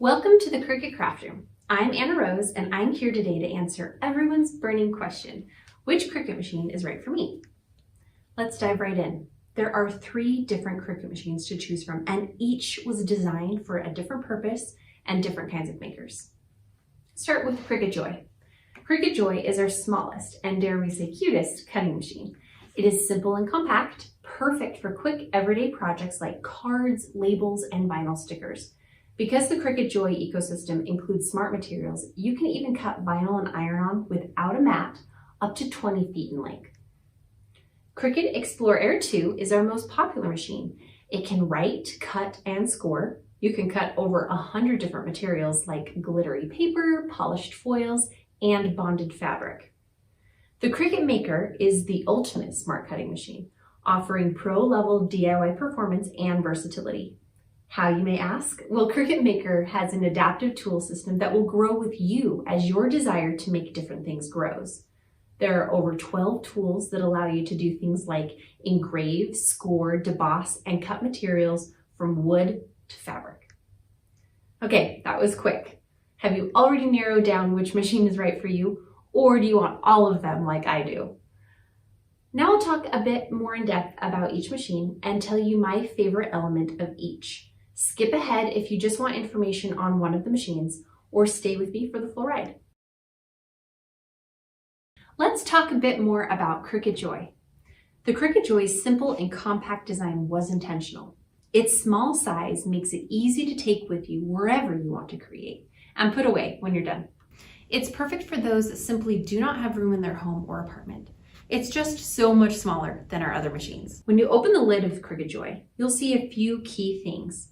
Welcome to the Cricut Craft Room. I'm Anna Rose and I'm here today to answer everyone's burning question, which Cricut machine is right for me? Let's dive right in. There are 3 different Cricut machines to choose from and each was designed for a different purpose and different kinds of makers. Start with Cricut Joy. Cricut Joy is our smallest and dare we say cutest cutting machine. It is simple and compact, perfect for quick everyday projects like cards, labels, and vinyl stickers. Because the Cricut Joy ecosystem includes smart materials, you can even cut vinyl and iron-on without a mat up to 20 feet in length. Cricut Explore Air 2 is our most popular machine. It can write, cut, and score. You can cut over 100 different materials like glittery paper, polished foils, and bonded fabric. The Cricut Maker is the ultimate smart cutting machine, offering pro-level DIY performance and versatility. How, you may ask? Well, Cricut Maker has an adaptive tool system that will grow with you as your desire to make different things grows. There are over 12 tools that allow you to do things like engrave, score, deboss, and cut materials from wood to fabric. Okay, that was quick. Have you already narrowed down which machine is right for you, or do you want all of them like I do? Now I'll talk a bit more in depth about each machine and tell you my favorite element of each. Skip ahead if you just want information on one of the machines, or stay with me for the full ride. Let's talk a bit more about Cricut Joy. The Cricut Joy's simple and compact design was intentional. Its small size makes it easy to take with you wherever you want to create and put away when you're done. It's perfect for those that simply do not have room in their home or apartment. It's just so much smaller than our other machines. When you open the lid of Cricut Joy, you'll see a few key things.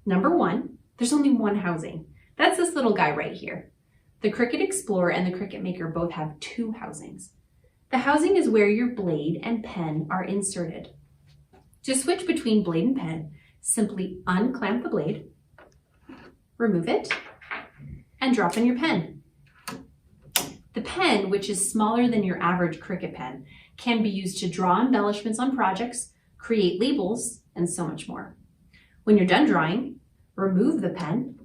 Number 1, there's only one housing. That's this little guy right here. The Cricut Explorer and the Cricut Maker both have 2 housings. The housing is where your blade and pen are inserted. To switch between blade and pen, simply unclamp the blade, remove it, and drop in your pen. The pen, which is smaller than your average Cricut pen, can be used to draw embellishments on projects, create labels, and so much more. When you're done drawing, remove the pen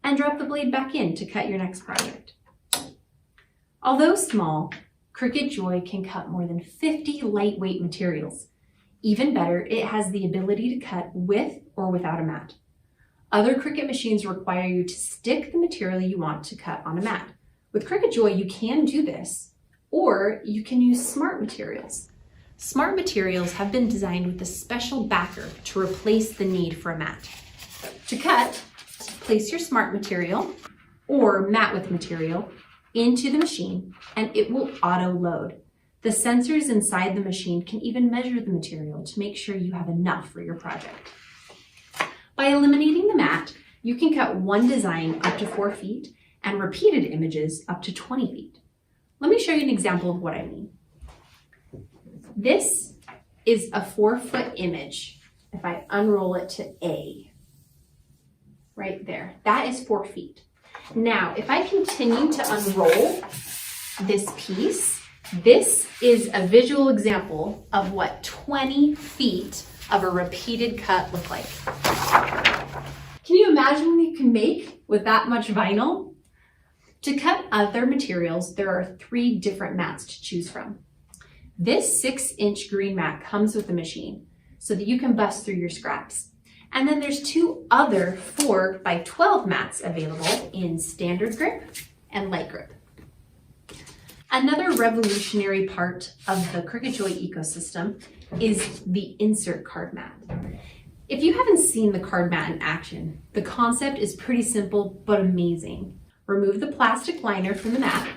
and drop the blade back in to cut your next project. Although small, Cricut Joy can cut more than 50 lightweight materials. Even better, it has the ability to cut with or without a mat. Other Cricut machines require you to stick the material you want to cut on a mat. With Cricut Joy, you can do this, or you can use smart materials. Smart materials have been designed with a special backer to replace the need for a mat. To cut, place your smart material or mat with material into the machine and it will auto load. The sensors inside the machine can even measure the material to make sure you have enough for your project. By eliminating the mat, you can cut one design up to 4 feet and repeated images up to 20 feet. Let me show you an example of what I mean. This is a 4-foot image. If I unroll it to A, right there, that is 4 feet. Now, if I continue to unroll this piece, this is a visual example of what 20 feet of a repeated cut look like. Can you imagine what you can make with that much vinyl? To cut other materials, there are 3 different mats to choose from. This 6-inch green mat comes with the machine so that you can bust through your scraps. And then there's 2 other 4 by 12 mats available in standard grip and light grip. Another revolutionary part of the Cricut Joy ecosystem is the insert card mat. If you haven't seen the card mat in action, the concept is pretty simple but amazing. Remove the plastic liner from the mat,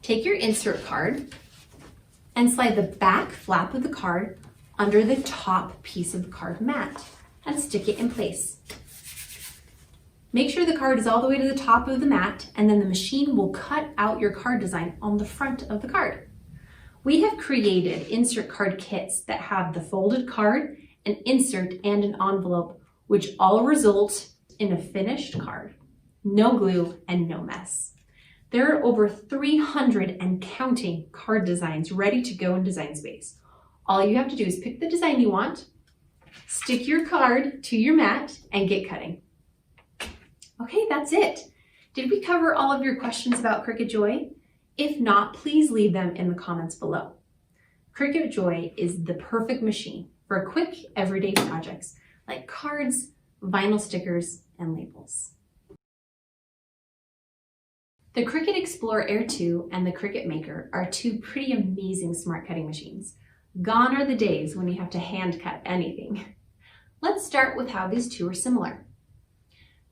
take your insert card, and slide the back flap of the card under the top piece of the card mat and stick it in place. Make sure the card is all the way to the top of the mat and then the machine will cut out your card design on the front of the card. We have created insert card kits that have the folded card, an insert, and an envelope, which all result in a finished card. No glue and no mess. There are over 300 and counting card designs ready to go in Design Space. All you have to do is pick the design you want, stick your card to your mat, and get cutting. Okay, that's it. Did we cover all of your questions about Cricut Joy? If not, please leave them in the comments below. Cricut Joy is the perfect machine for quick, everyday projects like cards, vinyl stickers, and labels. The Cricut Explore Air 2 and the Cricut Maker are two pretty amazing smart cutting machines. Gone are the days when you have to hand cut anything. Let's start with how these two are similar.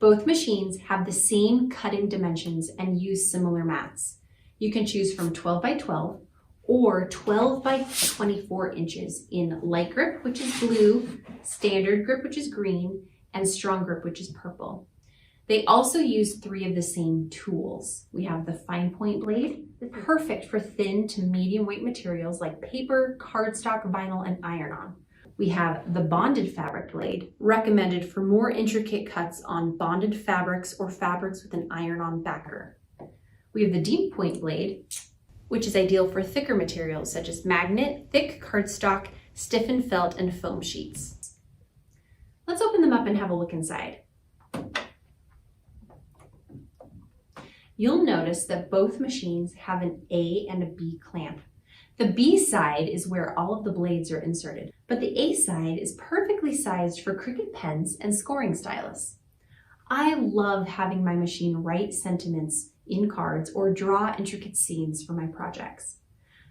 Both machines have the same cutting dimensions and use similar mats. You can choose from 12 by 12 or 12 by 24 inches in light grip, which is blue, standard grip, which is green, and strong grip, which is purple. They also use 3 of the same tools. We have the fine point blade, perfect for thin to medium weight materials like paper, cardstock, vinyl, and iron-on. We have the bonded fabric blade, recommended for more intricate cuts on bonded fabrics or fabrics with an iron-on backer. We have the deep point blade, which is ideal for thicker materials such as magnet, thick cardstock, stiffened felt, and foam sheets. Let's open them up and have a look inside. You'll notice that both machines have an A and a B clamp. The B side is where all of the blades are inserted, but the A side is perfectly sized for Cricut pens and scoring stylus. I love having my machine write sentiments in cards or draw intricate scenes for my projects.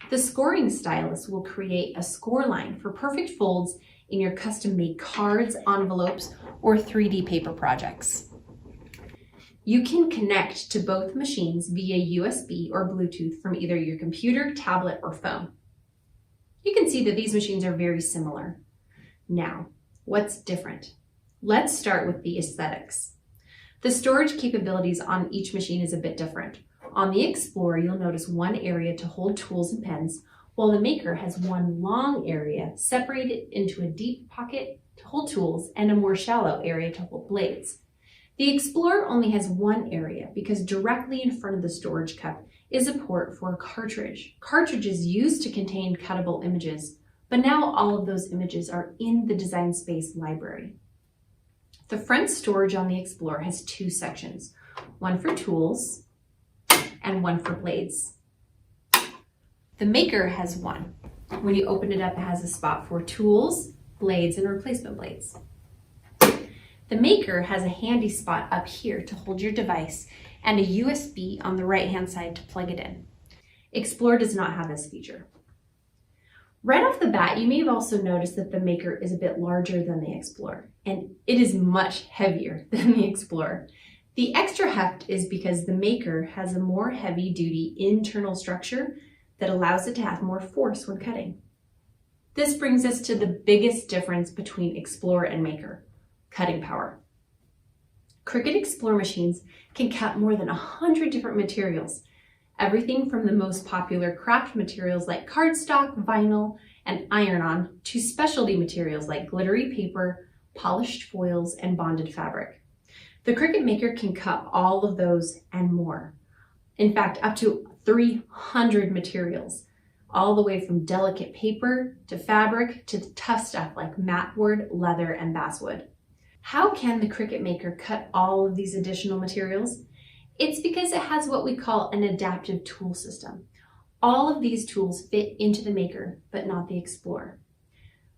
The scoring stylus will create a score line for perfect folds in your custom-made cards, envelopes, or 3D paper projects. You can connect to both machines via USB or Bluetooth from either your computer, tablet, or phone. You can see that these machines are very similar. Now, what's different? Let's start with the aesthetics. The storage capabilities on each machine is a bit different. On the Explorer, you'll notice one area to hold tools and pens, while the Maker has one long area separated into a deep pocket to hold tools and a more shallow area to hold blades. The Explorer only has one area because directly in front of the storage cup is a port for a cartridge. Cartridges used to contain cuttable images, but now all of those images are in the Design Space library. The front storage on the Explorer has 2 sections, one for tools and one for blades. The Maker has one. When you open it up, it has a spot for tools, blades, and replacement blades. The Maker has a handy spot up here to hold your device and a USB on the right-hand side to plug it in. Explorer does not have this feature. Right off the bat, you may have also noticed that the Maker is a bit larger than the Explorer, and it is much heavier than the Explorer. The extra heft is because the Maker has a more heavy-duty internal structure that allows it to have more force when cutting. This brings us to the biggest difference between Explorer and Maker: cutting power. Cricut Explore machines can cut more than 100 different materials, everything from the most popular craft materials like cardstock, vinyl, and iron-on to specialty materials like glittery paper, polished foils, and bonded fabric. The Cricut Maker can cut all of those and more. In fact, up to 300 materials, all the way from delicate paper to fabric to tough stuff like matboard, leather, and basswood. How can the Cricut Maker cut all of these additional materials? It's because it has what we call an adaptive tool system. All of these tools fit into the Maker, but not the Explorer.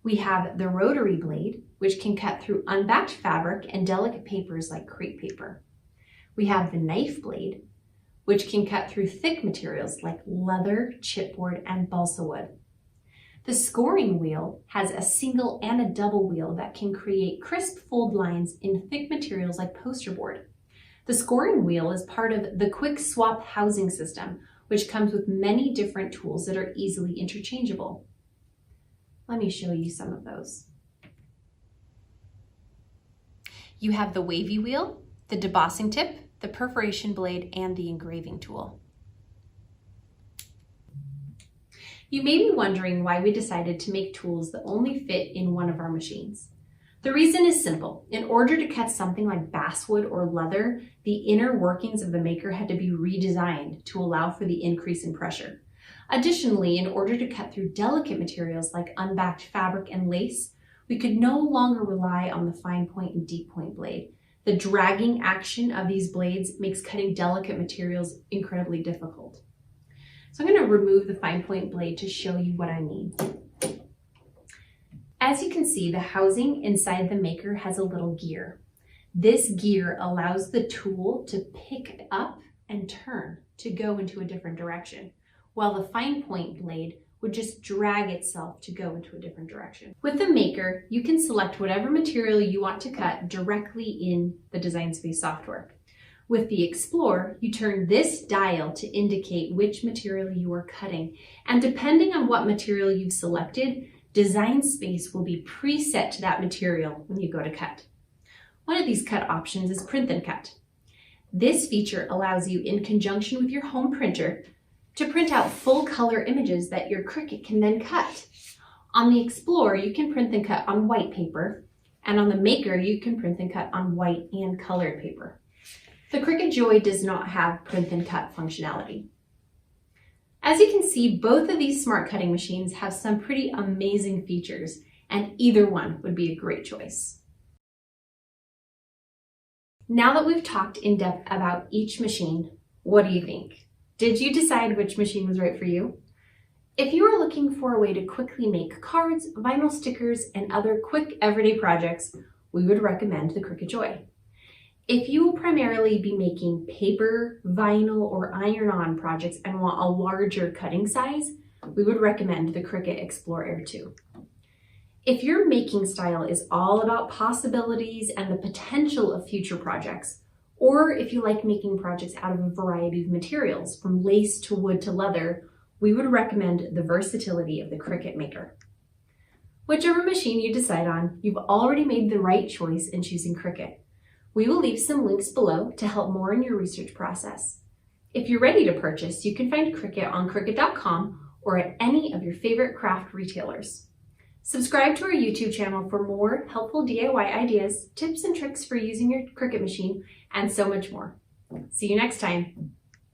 We have the rotary blade, which can cut through unbacked fabric and delicate papers like crepe paper. We have the knife blade, which can cut through thick materials like leather, chipboard, and balsa wood. The scoring wheel has a single and a double wheel that can create crisp fold lines in thick materials like poster board. The scoring wheel is part of the quick swap housing system, which comes with many different tools that are easily interchangeable. Let me show you some of those. You have the wavy wheel, the debossing tip, the perforation blade, and the engraving tool. You may be wondering why we decided to make tools that only fit in one of our machines. The reason is simple. In order to cut something like basswood or leather, the inner workings of the Maker had to be redesigned to allow for the increase in pressure. Additionally, in order to cut through delicate materials like unbacked fabric and lace, we could no longer rely on the fine point and deep point blade. The dragging action of these blades makes cutting delicate materials incredibly difficult. So I'm going to remove the fine point blade to show you what I mean. As you can see, the housing inside the maker has a little gear. This gear allows the tool to pick up and turn to go into a different direction, while the fine point blade would just drag itself to go into a different direction. With the maker, you can select whatever material you want to cut directly in the Design Space software. With the Explore, you turn this dial to indicate which material you are cutting, and depending on what material you've selected, Design Space will be preset to that material when you go to cut. One of these cut options is Print and Cut. This feature allows you, in conjunction with your home printer, to print out full color images that your Cricut can then cut. On the Explore, you can print and cut on white paper, and on the Maker, you can print and cut on white and colored paper. The Cricut Joy does not have print and cut functionality. As you can see, both of these smart cutting machines have some pretty amazing features, and either one would be a great choice. Now that we've talked in depth about each machine, what do you think? Did you decide which machine was right for you? If you are looking for a way to quickly make cards, vinyl stickers, and other quick everyday projects, we would recommend the Cricut Joy. If you will primarily be making paper, vinyl, or iron-on projects and want a larger cutting size, we would recommend the Cricut Explore Air 2. If your making style is all about possibilities and the potential of future projects, or if you like making projects out of a variety of materials, from lace to wood to leather, we would recommend the versatility of the Cricut Maker. Whichever machine you decide on, you've already made the right choice in choosing Cricut. We will leave some links below to help more in your research process. If you're ready to purchase, you can find Cricut on Cricut.com or at any of your favorite craft retailers. Subscribe to our YouTube channel for more helpful DIY ideas, tips and tricks for using your Cricut machine, and so much more. See you next time.